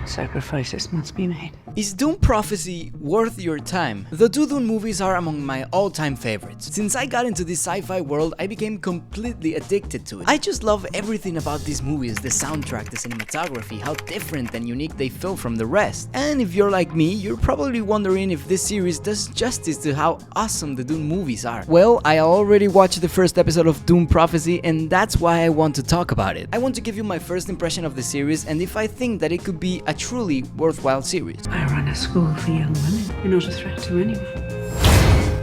Sacrifices must be made. Is Dune Prophecy worth your time? The two Dune movies are among my all-time favorites. Since I got into this sci-fi world, I became completely addicted to it. I just love everything about these movies, the soundtrack, the cinematography, how different and unique they feel from the rest. And if you're like me, you're probably wondering if this series does justice to how awesome the Dune movies are. Well, I already watched the first episode of Dune Prophecy, and that's why I want to talk about it. I want to give you my first impression of the series and if I think that it could be a truly worthwhile series. I run a school for young women. You're not a threat to anyone.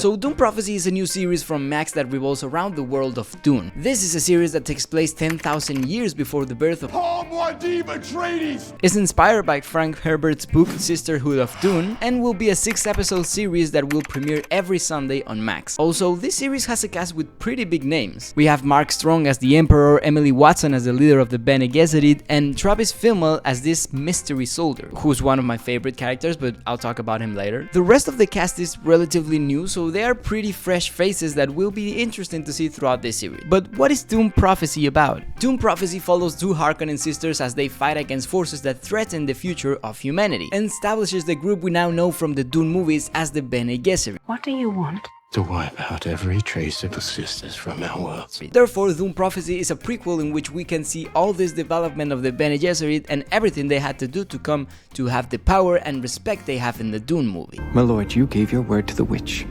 So Dune Prophecy is a new series from Max that revolves around the world of Dune. This is a series that takes place 10,000 years before the birth of is inspired by Frank Herbert's book Sisterhood of Dune and will be a 6-episode series that will premiere every Sunday on Max. Also, this series has a cast with pretty big names. We have Mark Strong as the Emperor, Emily Watson as the leader of the Bene Gesserit, and Travis Fimmel as this mystery soldier, who's one of my favorite characters, but I'll talk about him later. The rest of the cast is relatively new, so they are pretty fresh faces that will be interesting to see throughout this series. But what is Dune Prophecy about? Dune Prophecy follows two Harkonnen sisters as they fight against forces that threaten the future of humanity, and establishes the group we now know from the Dune movies as the Bene Gesserit. What do you want? To wipe out every trace of existence from our world. Therefore, Dune Prophecy is a prequel in which we can see all this development of the Bene Gesserit and everything they had to do to come to have the power and respect they have in the Dune movie. My lord, you gave your word to the witch.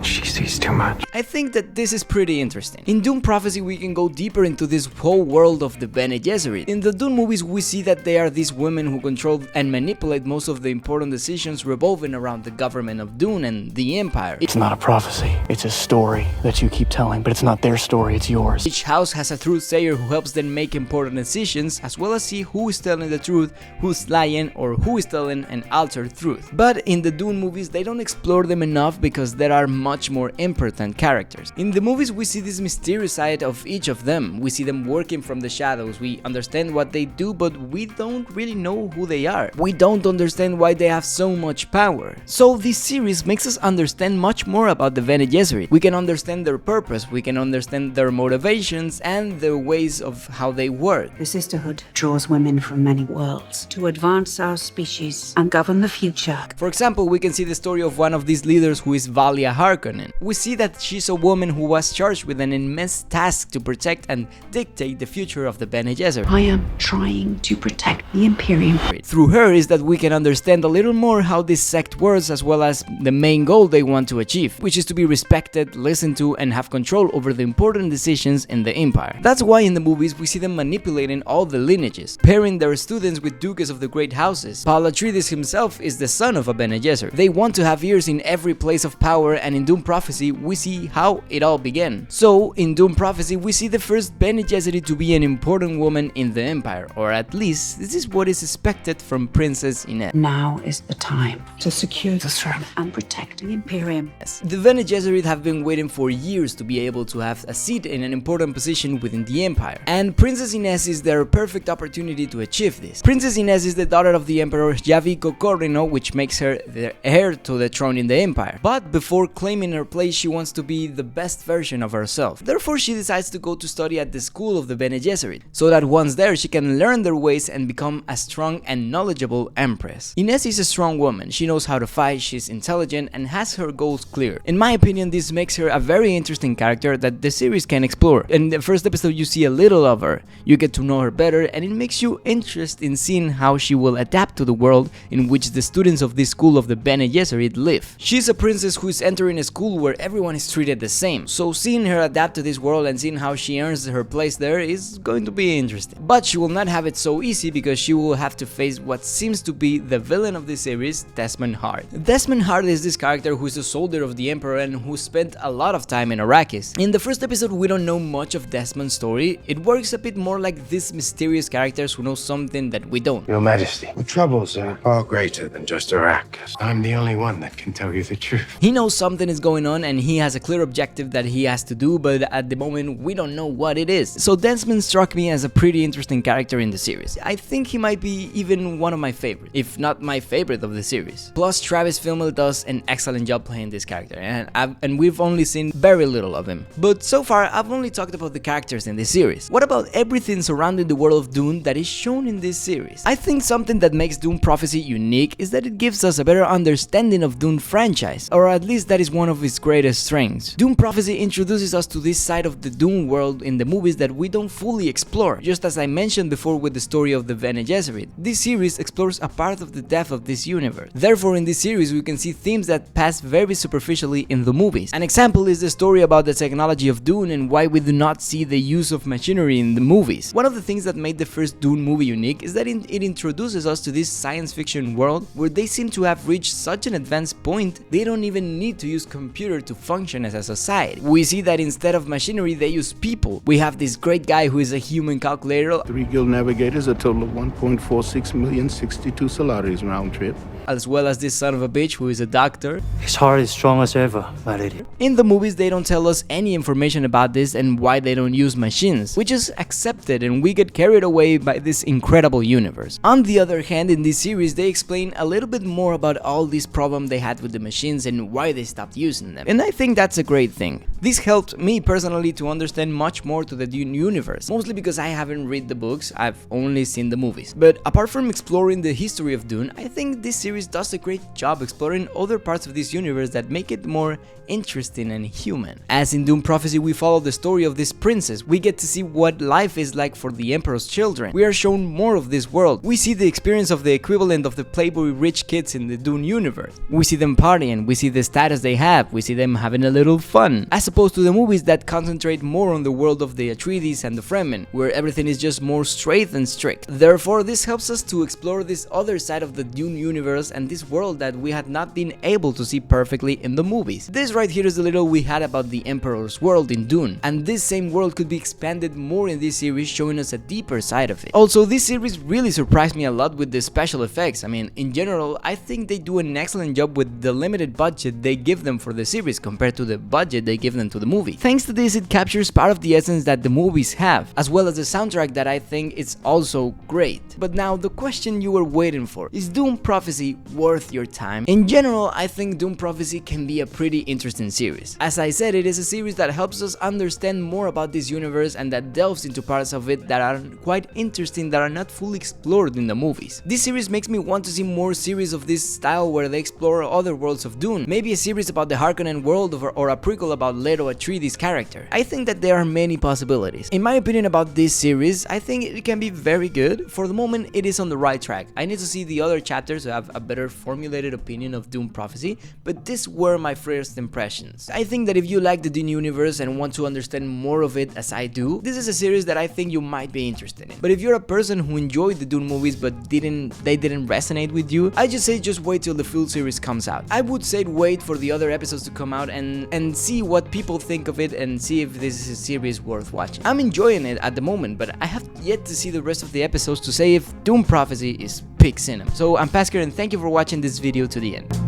She sees too much. I think that this is pretty interesting. In Dune Prophecy we can go deeper into this whole world of the Bene Gesserit. In the Dune movies we see that they are these women who control and manipulate most of the important decisions revolving around the government of Dune and the Empire. It's not a prophecy, it's a story that you keep telling, but it's not their story, it's yours. Each house has a truth-sayer who helps them make important decisions, as well as see who is telling the truth, who's lying, or who is telling an altered truth. But in the Dune movies they don't explore them enough because there are much more important characters. In the movies we see this mysterious side of each of them. We see them working from the shadows, we understand what they do, but we don't really know who they are. We don't understand why they have so much power. So this series makes us understand much more about the Bene Gesserit. We can understand their purpose, we can understand their motivations and the ways of how they work. The Sisterhood draws women from many worlds to advance our species and govern the future. For example, we can see the story of one of these leaders who is Valia Harkonnen. We see that she's a woman who was charged with an immense task to protect and dictate the future of the Bene Gesserit. I am trying to protect the Imperium. Through her is that we can understand a little more how this sect works, as well as the main goal they want to achieve, which is to be respected, listened to, and have control over the important decisions in the Empire. That's why in the movies we see them manipulating all the lineages, pairing their students with duques of the great houses. Paul Atreides himself is the son of a Bene Gesserit. They want to have ears in every place of power, and in Dune Prophecy we see how it all began. So in Dune Prophecy we see the first Bene Gesserit to be an important woman in the Empire, or at least this is what is expected from Princess Inez. Now is the time to secure the throne and protect the Imperium. The Bene Gesserit have been waiting for years to be able to have a seat in an important position within the Empire, and Princess Inez is their perfect opportunity to achieve this. Princess Inez is the daughter of the Emperor Javico Corrino, which makes her the heir to the throne in the Empire. But before claiming her place, she wants to be the best version of herself. Therefore, she decides to go to study at the school of the Bene Gesserit, so that once there she can learn their ways and become a strong and knowledgeable empress. Inez is a strong woman, she knows how to fight, she's intelligent and has her goals clear. In my opinion, this makes her a very interesting character that the series can explore. In the first episode you see a little of her, you get to know her better, and it makes you interested in seeing how she will adapt to the world in which the students of this school of the Bene Gesserit live. She's a princess who is entering a school where everyone is treated the same, so seeing her adapt to this world and seeing how she earns her place there is going to be interesting. But she will not have it so easy because she will have to face what seems to be the villain of the series, Desmond Hart. Desmond Hart is this character who is a soldier of the Emperor and who spent a lot of time in Arrakis. In the first episode we don't know much of Desmond's story, it works a bit more like these mysterious characters who know something that we don't. Your Majesty, the troubles are far greater than just Arrakis. I'm the only one that can tell you the truth. He knows something is going on and he has a clear objective that he has to do, but at the moment we don't know what it is. So Desmond struck me as a pretty interesting character in the series. I think he might be even one of my favorites, if not my favorite of the series. Plus Travis Fimmel does an excellent job playing this character, and we've only seen very little of him. But so far I've only talked about the characters in this series. What about everything surrounding the world of Dune that is shown in this series? I think something that makes Dune Prophecy unique is that it gives us a better understanding of Dune franchise, or at least that is one of its greatest strengths. Dune Prophecy introduces us to this side of the Dune world in the movies that we don't fully explore. Just as I mentioned before with the story of the Bene Gesserit, this series explores a part of the depth of this universe. Therefore, in this series we can see themes that pass very superficially in the movies. An example is the story about the technology of Dune and why we do not see the use of machinery in the movies. One of the things that made the first Dune movie unique is that it introduces us to this science fiction world where they seem to have reached such an advanced point they don't even need to use computer to function as a society. We see that instead of machinery they use people. We have this great guy who is a human calculator, 3 guild navigators, a total of 1.46 million 62 salaries round trip. as well as this son of a bitch who is a doctor. His heart is strong as ever, my lady. In the movies they don't tell us any information about this and why they don't use machines. We just accept it and we get carried away by this incredible universe. On the other hand, in this series they explain a little bit more about all these problems they had with the machines and why they stopped using them. And I think that's a great thing. This helped me personally to understand much more to the Dune universe, mostly because I haven't read the books, I've only seen the movies. But apart from exploring the history of Dune, I think this series does a great job exploring other parts of this universe that make it more interesting and human. As in Dune Prophecy, we follow the story of this princess. We get to see what life is like for the Emperor's children. We are shown more of this world. We see the experience of the equivalent of the Playboy rich kids in the Dune universe. We see them partying, we see the status they have, we see them having a little fun, as opposed to the movies that concentrate more on the world of the Atreides and the Fremen, where everything is just more straight and strict. Therefore, this helps us to explore this other side of the Dune universe and this world that we had not been able to see perfectly in the movies. This right here is the little we had about the Emperor's world in Dune, and this same world could be expanded more in this series, showing us a deeper side of it. Also, this series really surprised me a lot with the special effects. I mean, in general, I think they do an excellent job with the limited budget they give them for the series compared to the budget they give them to the movie. Thanks to this, it captures part of the essence that the movies have, as well as the soundtrack that I think is also great. But now, the question you were waiting for: is Dune Prophecy worth your time? In general, I think Dune Prophecy can be a pretty interesting series. As I said, it is a series that helps us understand more about this universe and that delves into parts of it that are quite interesting that are not fully explored in the movies. This series makes me want to see more series of this style where they explore other worlds of Dune, maybe a series about the Harkonnen world or a prequel about Leto Atreides' character. I think that there are many possibilities. In my opinion about this series, I think it can be very good. For the moment, it is on the right track. I need to see the other chapters to have a better formulated opinion of Dune Prophecy, but these were my first impressions. I think that if you like the Dune universe and want to understand more of it as I do, this is a series that I think you might be interested in. But if you're a person who enjoyed the Dune movies but they didn't resonate with you, I just say just wait till the full series comes out. I would say wait for the other episodes to come out and see what people think of it and see if this is a series worth watching. I'm enjoying it at the moment, but I have yet to see the rest of the episodes to say if Dune Prophecy is peak cinema. So I'm Pasker and thank you for watching this video to the end.